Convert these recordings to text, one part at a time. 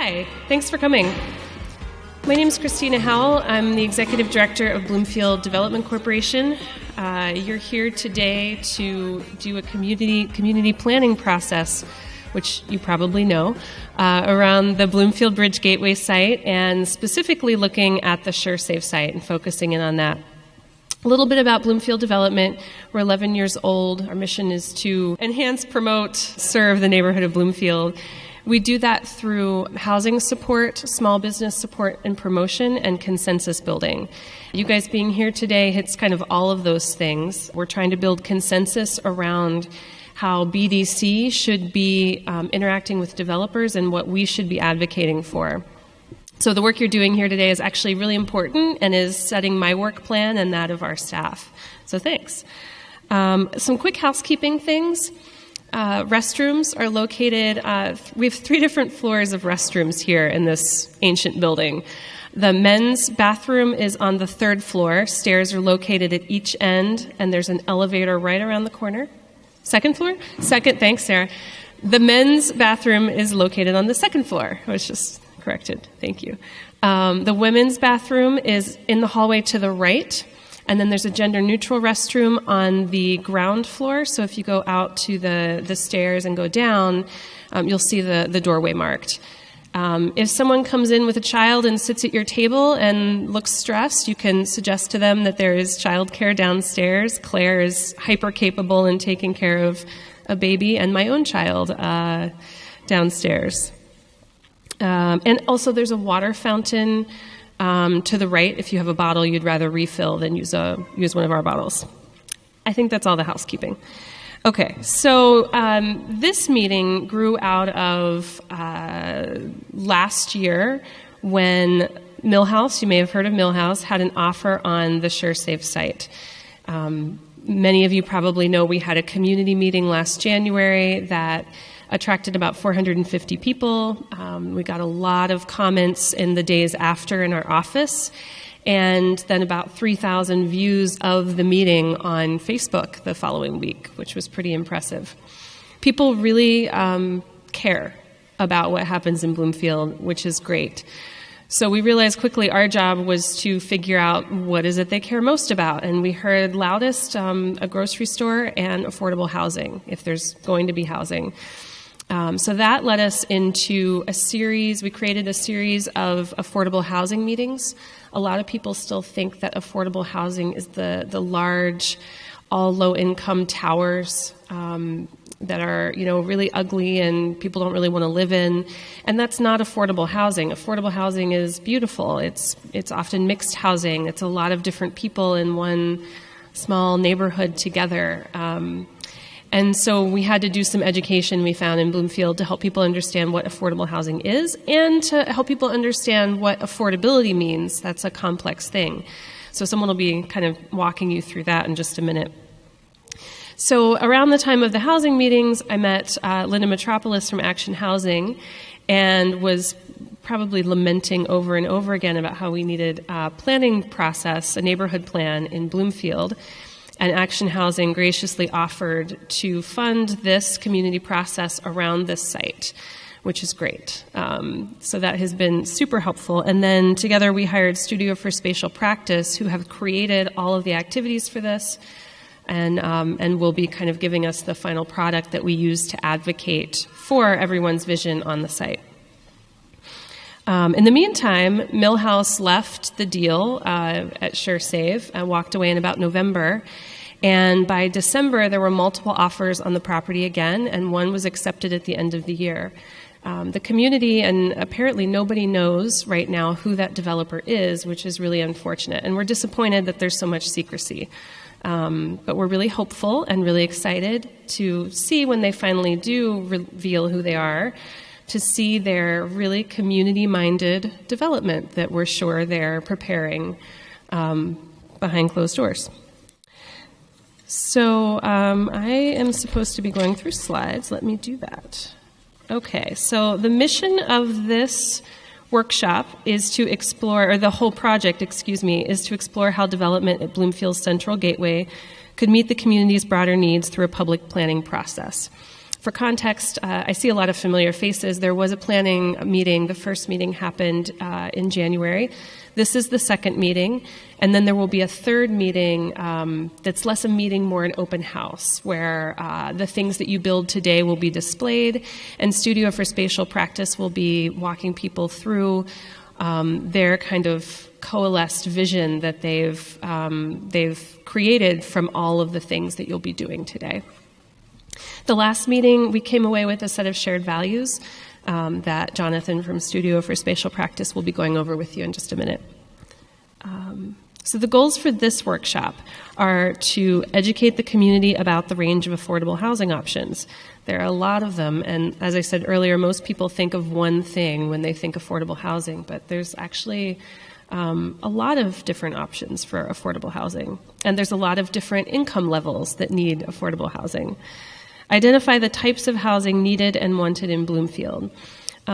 Hi, thanks for coming. My name is Christina Howell. I'm the Executive Director of Bloomfield Development Corporation. You're here today to do a community planning process, which you probably know, around the Bloomfield Bridge Gateway site, and specifically looking at the SureSafe site and focusing in on that. A little bit about Bloomfield Development. We're 11 years old. Our mission is to enhance, promote, serve the neighborhood of Bloomfield. We do that through housing support, small business support and promotion, and consensus building. You guys being here today hits kind of all of those things. We're trying to build consensus around how BDC should be interacting with developers and what we should be advocating for. So the work you're doing here today is actually really important and is setting my work plan and that of our staff. So thanks. Some quick housekeeping things. Restrooms are located, we have 3 different floors of restrooms here in this ancient building. The men's bathroom is on the 3rd floor. Stairs are located at each end, and there's an elevator right around the corner. 2nd floor? 2nd, thanks, Sarah. The men's bathroom is located on the 2nd floor. I was just corrected. Thank you. The women's bathroom is in the hallway to the right. And then there's a gender-neutral restroom on the ground floor. So if you go out to the stairs and go down, you'll see the doorway marked. If someone comes in with a child and sits at your table and looks stressed, you can suggest to them that there is childcare downstairs. Claire is hyper-capable in taking care of a baby and my own child downstairs. And also there's a water fountain to the right. If you have a bottle you'd rather refill than use one of our bottles. I think that's all the housekeeping. Okay, so this meeting grew out of last year when Millhouse, you may have heard of Millhouse, had an offer on the SureSafe site. Many of you probably know we had a community meeting last January that attracted about 450 people. We got a lot of comments in the days after in our office, and then about 3,000 views of the meeting on Facebook the following week, which was pretty impressive. People really care about what happens in Bloomfield, which is great. So we realized quickly our job was to figure out what is it they care most about, and we heard loudest a grocery store and affordable housing, if there's going to be housing. So that led us into a series. We created a series of affordable housing meetings. A lot of people still think that affordable housing is the large, all low-income towers that are, really ugly and people don't really want to live in. And that's not affordable housing. Affordable housing is beautiful. It's often mixed housing. It's a lot of different people in one small neighborhood together. And so we had to do some education we found in Bloomfield to help people understand what affordable housing is and to help people understand what affordability means. That's a complex thing. So someone will be kind of walking you through that in just a minute. So around the time of the housing meetings, I met Linda Metropolis from Action Housing and was probably lamenting over and over again about how we needed a planning process, a neighborhood plan in Bloomfield. And Action Housing graciously offered to fund this community process around this site, which is great. So that has been super helpful. And then together we hired Studio for Spatial Practice, who have created all of the activities for this and will be kind of giving us the final product that we use to advocate for everyone's vision on the site. In the meantime, Millhouse left the deal at SureSafe and walked away in about November. And by December, there were multiple offers on the property again, and one was accepted at the end of the year. The community, and apparently nobody knows right now who that developer is, which is really unfortunate. And we're disappointed that there's so much secrecy. But we're really hopeful and really excited to see when they finally do reveal who they are, to see their really community-minded development that we're sure they're preparing behind closed doors. So I am supposed to be going through slides. Let me do that. Okay, so the mission of this workshop is to explore, or the whole project, is to explore how development at Bloomfield's Central Gateway could meet the community's broader needs through a public planning process. For context, I see a lot of familiar faces. There was a planning meeting. The first meeting happened in January. This is the second meeting. And then there will be a third meeting that's less a meeting, more an open house, where the things that you build today will be displayed, and Studio for Spatial Practice will be walking people through their kind of coalesced vision that they've created from all of the things that you'll be doing today. The last meeting, we came away with a set of shared values that Jonathan from Studio for Spatial Practice will be going over with you in just a minute. So the goals for this workshop are to educate the community about the range of affordable housing options. There are a lot of them, and as I said earlier, most people think of one thing when they think affordable housing, but there's actually a lot of different options for affordable housing, and there's a lot of different income levels that need affordable housing. Identify the types of housing needed and wanted in Bloomfield.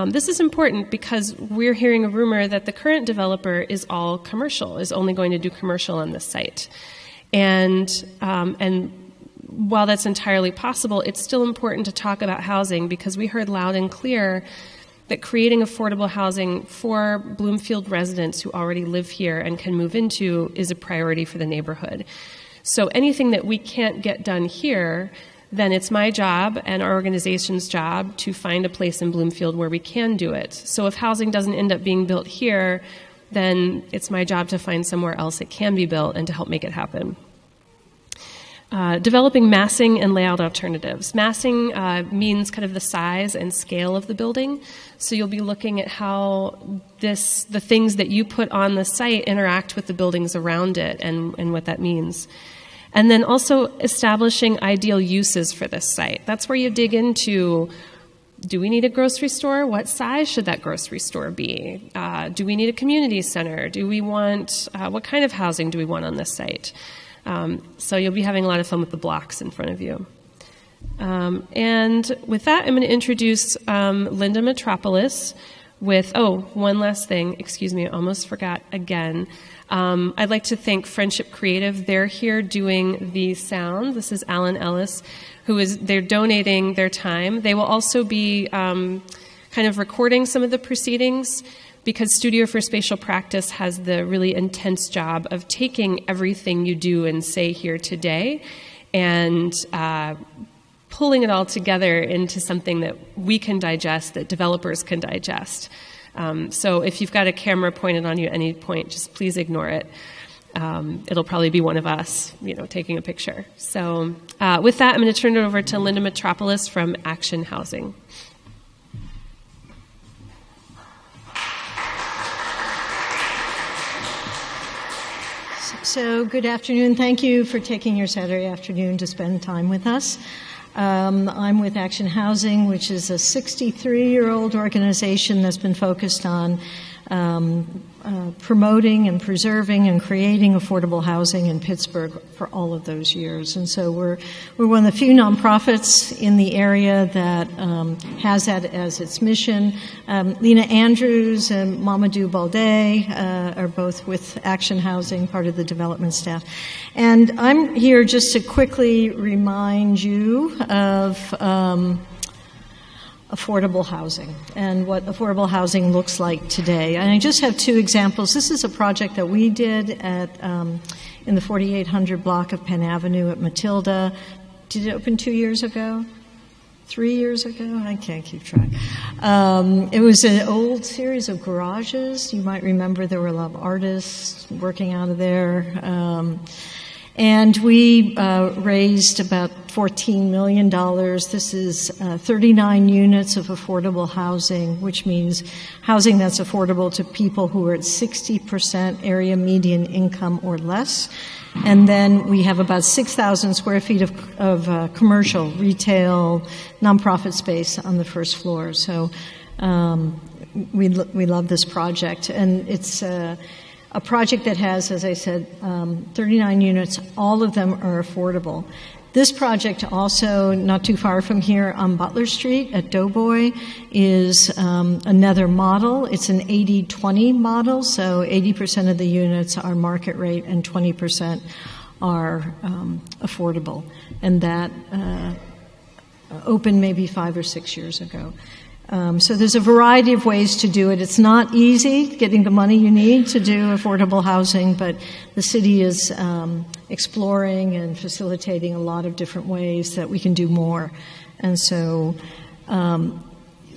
This is important because we're hearing a rumor that the current developer is all commercial, is only going to do commercial on this site. And while that's entirely possible, it's still important to talk about housing because we heard loud and clear that creating affordable housing for Bloomfield residents who already live here and can move into is a priority for the neighborhood. So anything that we can't get done here, then it's my job and our organization's job to find a place in Bloomfield where we can do it. So if housing doesn't end up being built here, then it's my job to find somewhere else it can be built and to help make it happen. Developing massing and layout alternatives. Massing means kind of the size and scale of the building. So you'll be looking at how the things that you put on the site interact with the buildings around it and what that means. And then also establishing ideal uses for this site. That's where you dig into, do we need a grocery store? What size should that grocery store be? Do we need a community center? Do we want, what kind of housing do we want on this site? So you'll be having a lot of fun with the blocks in front of you. And with that, I'm going to introduce Linda Metropolis with, one last thing. Excuse me, I almost forgot again. I'd like to thank Friendship Creative. They're here doing the sound. This is Alan Ellis, they're donating their time. They will also be kind of recording some of the proceedings because Studio for Spatial Practice has the really intense job of taking everything you do and say here today and pulling it all together into something that we can digest, that developers can digest. So if you've got a camera pointed on you at any point, just please ignore it. It'll probably be one of us, taking a picture. So with that, I'm going to turn it over to Linda Metropolis from Action Housing. So good afternoon. Thank you for taking your Saturday afternoon to spend time with us. I'm with Action Housing, which is a 63-year-old organization that's been focused on promoting and preserving and creating affordable housing in Pittsburgh for all of those years. And so we're one of the few nonprofits in the area that has that as its mission. Lena Andrews and Mamadou Balde are both with Action Housing, part of the development staff. And I'm here just to quickly remind you of affordable housing and what affordable housing looks like today. And I just have two examples. This is a project that we did in the 4800 block of Penn Avenue at Matilda. Did it open 2 years ago? 3 years ago? I can't keep track. It was an old series of garages. You might remember there were a lot of artists working out of there. And we raised about $14 million. This is 39 units of affordable housing, which means housing that's affordable to people who are at 60% area median income or less. And then we have about 6,000 square feet of commercial, retail, nonprofit space on the first floor. So we love this project. And it's a project that has, as I said, 39 units. All of them are affordable. This project also, not too far from here on Butler Street at Doughboy, is another model. It's an 80-20 model, so 80% of the units are market rate and 20% are affordable. And that opened maybe 5 or 6 years ago. So there's a variety of ways to do it. It's not easy getting the money you need to do affordable housing, but the city is exploring and facilitating a lot of different ways that we can do more. And so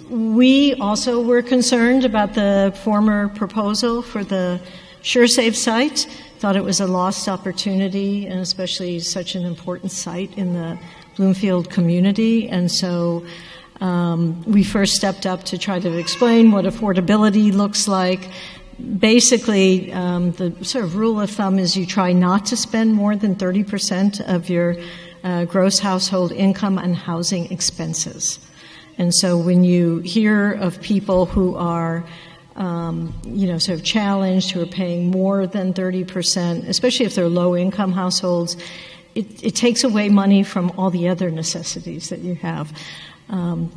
we also were concerned about the former proposal for the SureSafe site. Thought it was a lost opportunity, and especially such an important site in the Bloomfield community. And so we first stepped up to try to explain what affordability looks like. Basically, the sort of rule of thumb is you try not to spend more than 30% of your gross household income on housing expenses. And so when you hear of people who are sort of challenged, who are paying more than 30%, especially if they're low-income households, it takes away money from all the other necessities that you have.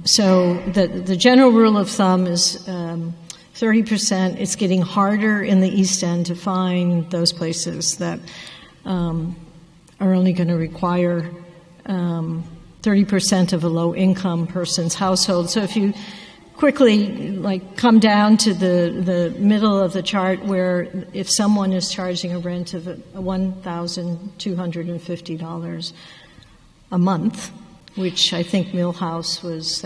So the general rule of thumb is 30%. It's getting harder in the East End to find those places that are only going to require 30% of a low-income person's household. So if you quickly come down to the middle of the chart, where if someone is charging a rent of $1,250 a month, which I think Millhouse was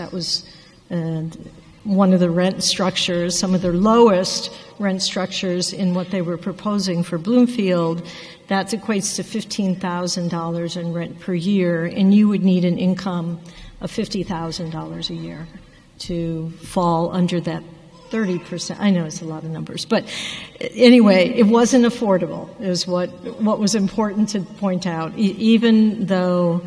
one of the rent structures, some of the lowest rent structures in what they were proposing for Bloomfield, that equates to $15,000 in rent per year, and you would need an income of $50,000 a year to fall under that 30%. I know it's a lot of numbers, but anyway, it wasn't affordable, is what was important to point out, even though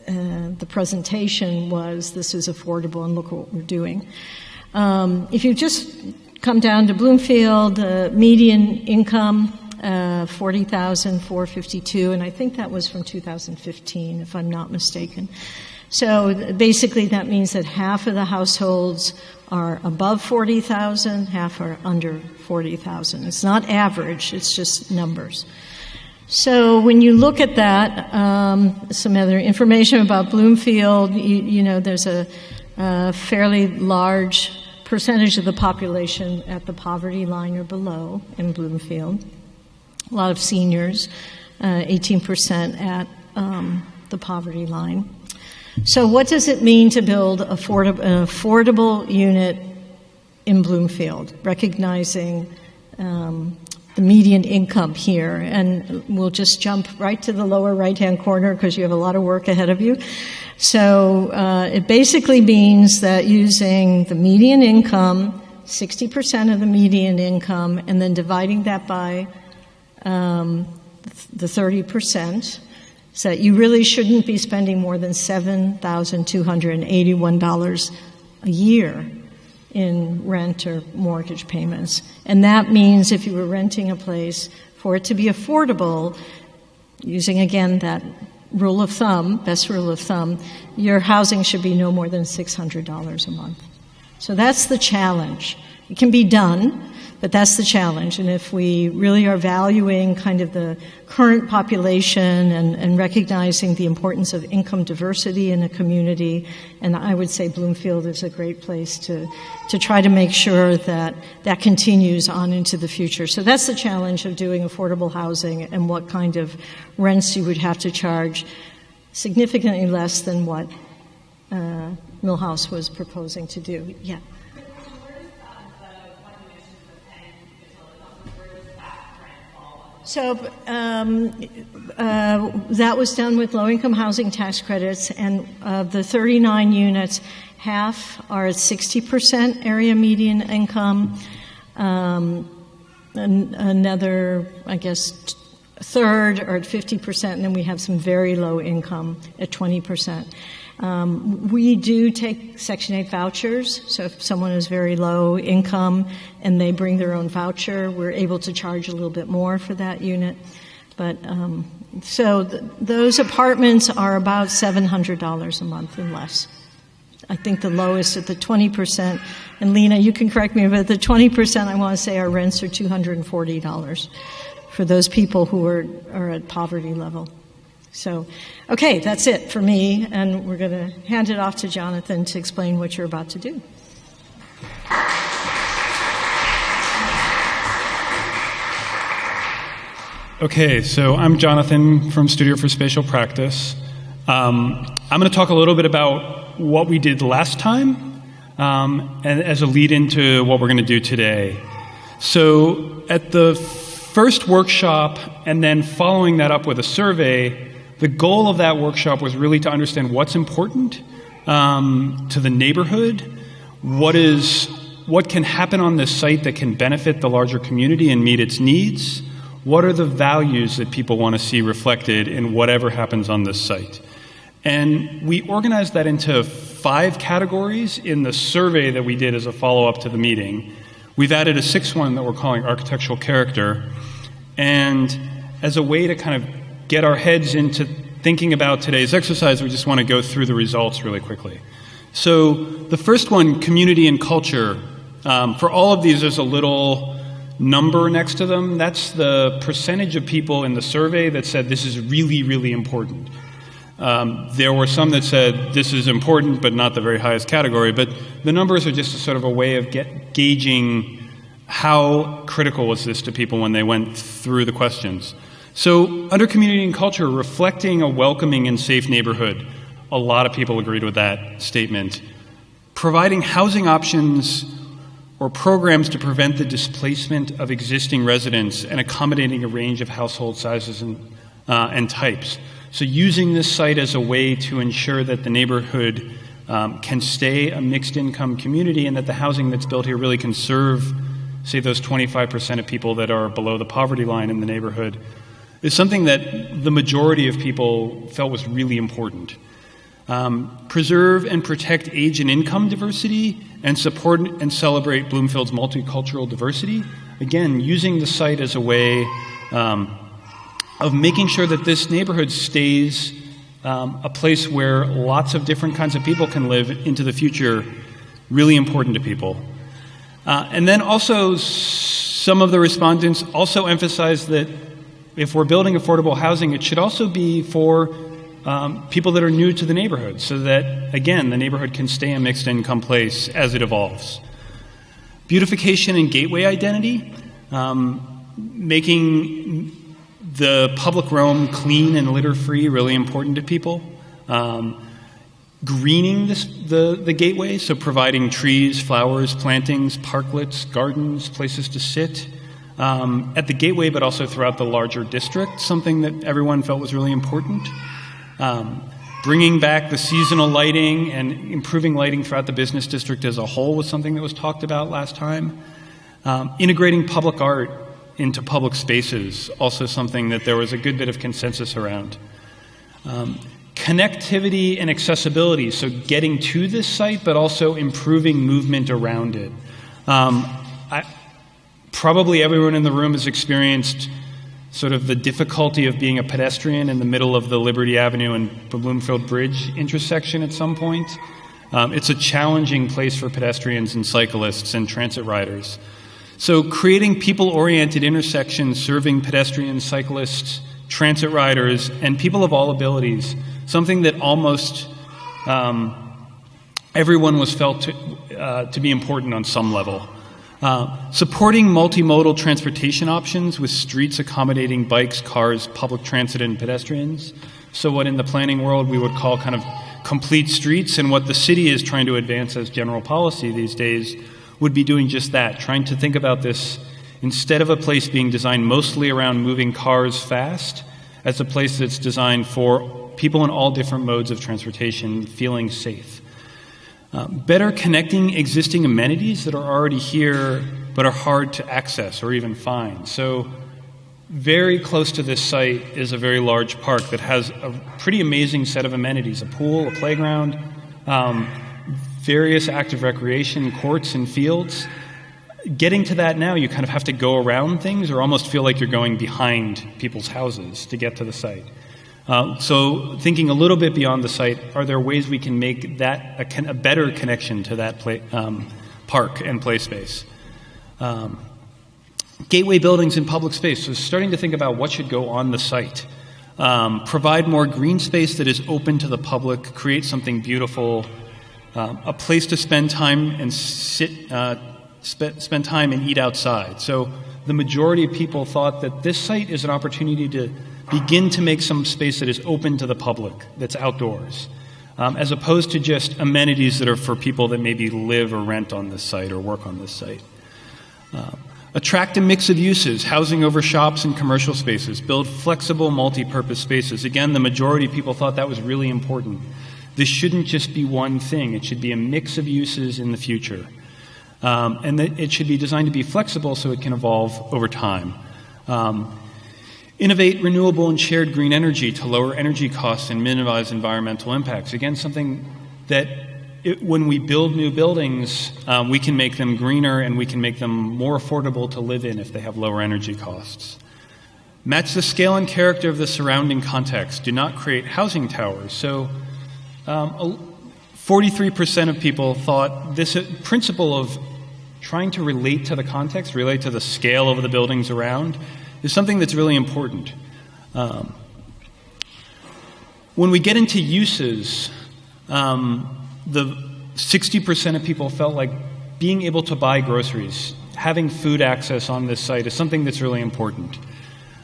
the presentation was, this is affordable and look what we're doing. If you just come down to Bloomfield, median income, $40,452, and I think that was from 2015, if I'm not mistaken. So basically that means that half of the households are above 40,000, half are under 40,000. It's not average, it's just numbers. So when you look at that, some other information about Bloomfield, there's a fairly large percentage of the population at the poverty line or below in Bloomfield. A lot of seniors, 18% at the poverty line. So what does it mean to build an affordable unit in Bloomfield, recognizing the median income here? And we'll just jump right to the lower right-hand corner because you have a lot of work ahead of you. So it basically means that using the median income, 60% of the median income, and then dividing that by the 30%, so that you really shouldn't be spending more than $7,281 a year in rent or mortgage payments. And that means if you were renting a place, for it to be affordable, using again that rule of thumb, best rule of thumb, your housing should be no more than $600 a month. So that's the challenge. It can be done, but that's the challenge. And if we really are valuing kind of the current population and recognizing the importance of income diversity in a community, and I would say Bloomfield is a great place to try to make sure that that continues on into the future. So that's the challenge of doing affordable housing and what kind of rents you would have to charge, significantly less than what Millhouse was proposing to do. Yeah. So that was done with low-income housing tax credits, and of the 39 units, half are at 60% area median income. Another, I guess, third are at 50%, and then we have some very low income at 20%. We do take Section 8 vouchers, so if someone is very low income and they bring their own voucher, we're able to charge a little bit more for that unit. But those apartments are about $700 a month and less. I think the lowest at the 20%, and Lena, you can correct me, but at the 20%, I want to say our rents are $240 for those people who are at poverty level. So, okay, that's it for me, and we're going to hand it off to Jonathan to explain what you're about to do. Okay, so I'm Jonathan from Studio for Spatial Practice. I'm going to talk a little bit about what we did last time, and as a lead into what we're going to do today. So at the first workshop, and then following that up with a survey, the goal of that workshop was really to understand what's important to the neighborhood, what can happen on this site that can benefit the larger community and meet its needs, what are the values that people want to see reflected in whatever happens on this site. And we organized that into 5 categories in the survey that we did as a follow-up to the meeting. We've added a 6th one that we're calling architectural character. And as a way to kind of get our heads into thinking about today's exercise, we just want to go through the results really quickly. So the first one, community and culture. For all of these, there's a little number next to them. That's the percentage of people in the survey that said this is really, really important. There were some that said this is important, but not the very highest category. But the numbers are just a sort of a way of gauging how critical was this to people when they went through the questions. So under community and culture, reflecting a welcoming and safe neighborhood, a lot of people agreed with that statement. Providing housing options or programs to prevent the displacement of existing residents and accommodating a range of household sizes and types. So using this site as a way to ensure that the neighborhood can stay a mixed income community and that the housing that's built here really can serve, say, those 25% of people that are below the poverty line in the neighborhood, is something that the majority of people felt was really important. Preserve and protect age and income diversity and support and celebrate Bloomfield's multicultural diversity. Again, using the site as a way of making sure that this neighborhood stays a place where lots of different kinds of people can live into the future, really important to people. And then also some of the respondents also emphasized that if we're building affordable housing, it should also be for people that are new to the neighborhood so that, again, the neighborhood can stay a mixed income place as it evolves. Beautification and gateway identity, making the public realm clean and litter-free, really important to people. Greening the gateway, so providing trees, flowers, plantings, parklets, gardens, places to sit at the gateway, but also throughout the larger district, something that everyone felt was really important. Bringing back the seasonal lighting and improving lighting throughout the business district as a whole was something that was talked about last time. Integrating public art into public spaces, also something that there was a good bit of consensus around. Connectivity and accessibility, so getting to this site, but also improving movement around it. Probably everyone in the room has experienced sort of the difficulty of being a pedestrian in the middle of the Liberty Avenue and Bloomfield Bridge intersection at some point. It's a challenging place for pedestrians and cyclists and transit riders. So creating people-oriented intersections serving pedestrians, cyclists, transit riders, and people of all abilities, something that almost everyone was felt to be important on some level. Supporting multimodal transportation options with streets accommodating bikes, cars, public transit, and pedestrians. So what in the planning world we would call kind of complete streets, and what the city is trying to advance as general policy these days would be doing just that, trying to think about this instead of a place being designed mostly around moving cars fast, as a place that's designed for people in all different modes of transportation feeling safe. Better connecting existing amenities that are already here but are hard to access or even find. So very close to this site is a very large park that has a pretty amazing set of amenities, a pool, a playground, various active recreation courts and fields. Getting to that now, you kind of have to go around things or almost feel like you're going behind people's houses to get to the site. So thinking a little bit beyond the site, are there ways we can make that a better connection to that park and play space? Gateway buildings in public space, so starting to think about what should go on the site. provide more green space that is open to the public, create something beautiful, a place to spend time and spend time and eat outside. So the majority of people thought that this site is an opportunity to begin to make some space that is open to the public, that's outdoors, as opposed to just amenities that are for people that maybe live or rent on this site or work on this site. Attract a mix of uses, housing over shops and commercial spaces, build flexible multi-purpose spaces. Again, the majority of people thought that was really important. This shouldn't just be one thing. It should be a mix of uses in the future. And that it should be designed to be flexible so it can evolve over time. Innovate renewable and shared green energy to lower energy costs and minimize environmental impacts. Again, something that when we build new buildings, we can make them greener and we can make them more affordable to live in if they have lower energy costs. Match the scale and character of the surrounding context. Do not create housing towers. So 43% of people thought this principle of trying to relate to the context, relate to the scale of the buildings around, is something that's really important. When we get into uses, the 60% of people felt like being able to buy groceries, having food access on this site is something that's really important.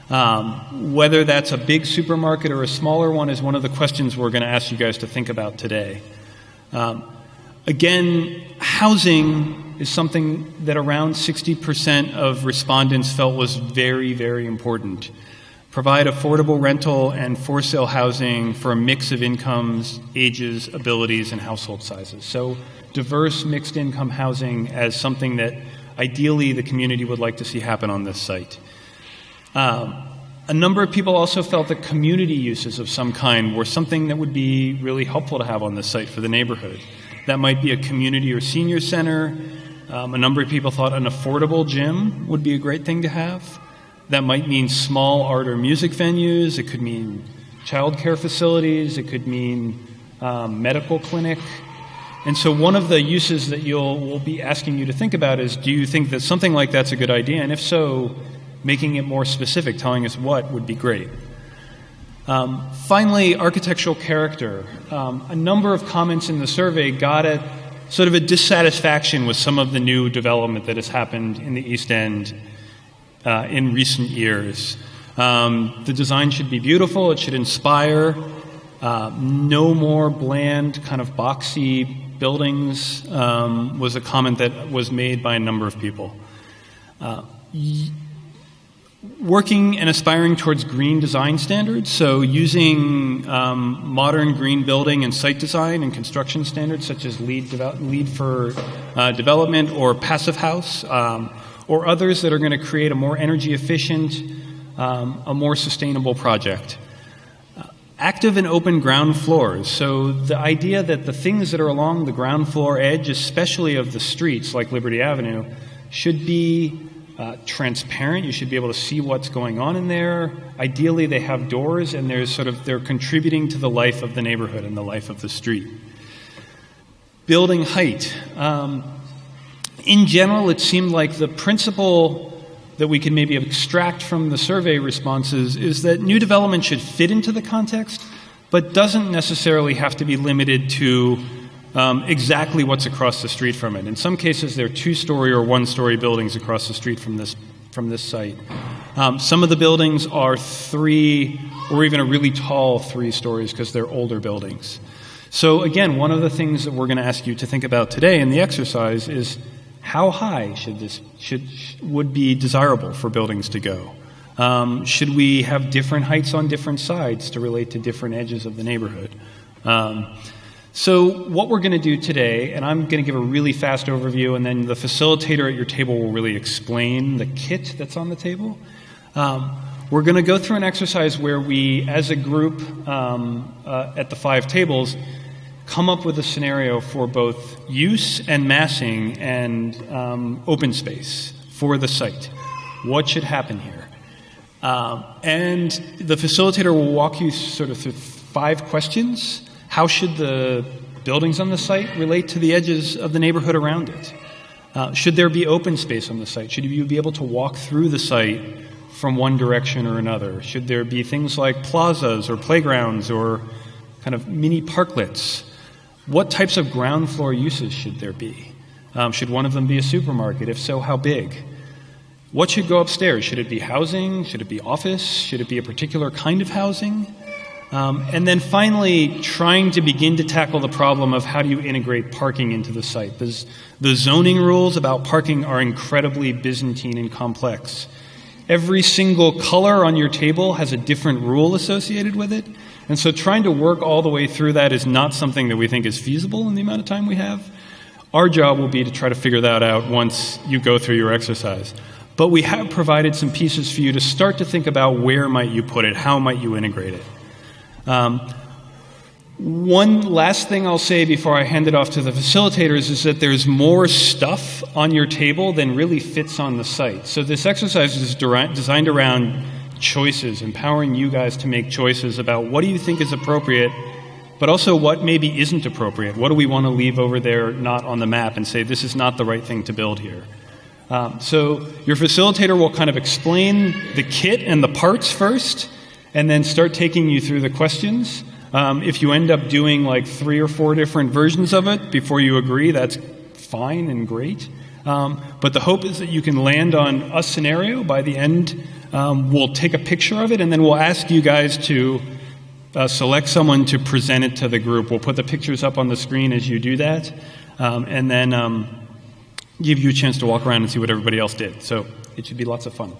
Whether that's a big supermarket or a smaller one is one of the questions we're going to ask you guys to think about today. Again, housing is something that around 60% of respondents felt was very, very important. Provide affordable rental and for-sale housing for a mix of incomes, ages, abilities, and household sizes. So diverse mixed-income housing as something that ideally the community would like to see happen on this site. A number of people also felt that community uses of some kind were something that would be really helpful to have on this site for the neighborhood. That might be a community or senior center. A number of people thought an affordable gym would be a great thing to have. That might mean small art or music venues. It could mean childcare facilities. It could mean medical clinic. And so one of the uses that we'll be asking you to think about is, do you think that something like that's a good idea? And if so, making it more specific, telling us what would be great. Finally, architectural character. A number of comments in the survey got at sort of a dissatisfaction with some of the new development that has happened in the East End in recent years. The design should be beautiful. It should inspire. No more bland, kind of boxy buildings was a comment that was made by a number of people. Working and aspiring towards green design standards, so using modern green building and site design and construction standards such as LEED for development or Passive House, or others that are going to create a more energy efficient, a more sustainable project. Active and open ground floors, so the idea that the things that are along the ground floor edge, especially of the streets like Liberty Avenue, should be transparent. You should be able to see what's going on in there. Ideally, they have doors, and they're contributing to the life of the neighborhood and the life of the street. Building height. In general, it seemed like the principle that we can maybe extract from the survey responses is that new development should fit into the context, but doesn't necessarily have to be limited to exactly what's across the street from it. In some cases, they're two-story or one-story buildings across the street from this site. Some of the buildings are 3 or even a really tall 3 stories because they're older buildings. So again, one of the things that we're going to ask you to think about today in the exercise is how high would be desirable for buildings to go? Should we have different heights on different sides to relate to different edges of the neighborhood? So what we're going to do today, and I'm going to give a really fast overview, and then the facilitator at your table will really explain the kit that's on the table. We're going to go through an exercise where we, as a group at the 5 tables, come up with a scenario for both use and massing and open space for the site. What should happen here? And the facilitator will walk you sort of through 5 questions. How should the buildings on the site relate to the edges of the neighborhood around it? Should there be open space on the site? Should you be able to walk through the site from one direction or another? Should there be things like plazas or playgrounds or kind of mini parklets? What types of ground floor uses should there be? Should one of them be a supermarket? If so, how big? What should go upstairs? Should it be housing? Should it be office? Should it be a particular kind of housing? And then finally, trying to begin to tackle the problem of how do you integrate parking into the site. The zoning rules about parking are incredibly Byzantine and complex. Every single color on your table has a different rule associated with it. And so trying to work all the way through that is not something that we think is feasible in the amount of time we have. Our job will be to try to figure that out once you go through your exercise. But we have provided some pieces for you to start to think about where might you put it, how might you integrate it. One last thing I'll say before I hand it off to the facilitators is that there's more stuff on your table than really fits on the site. So this exercise is designed around choices, empowering you guys to make choices about what do you think is appropriate, but also what maybe isn't appropriate. What do we want to leave over there not on the map and say this is not the right thing to build here? So your facilitator will kind of explain the kit and the parts first, and then start taking you through the questions. If you end up doing like 3 or 4 different versions of it before you agree, that's fine and great. But the hope is that you can land on a scenario. By the end, we'll take a picture of it, and then we'll ask you guys to select someone to present it to the group. We'll put the pictures up on the screen as you do that, and then give you a chance to walk around and see what everybody else did. So it should be lots of fun.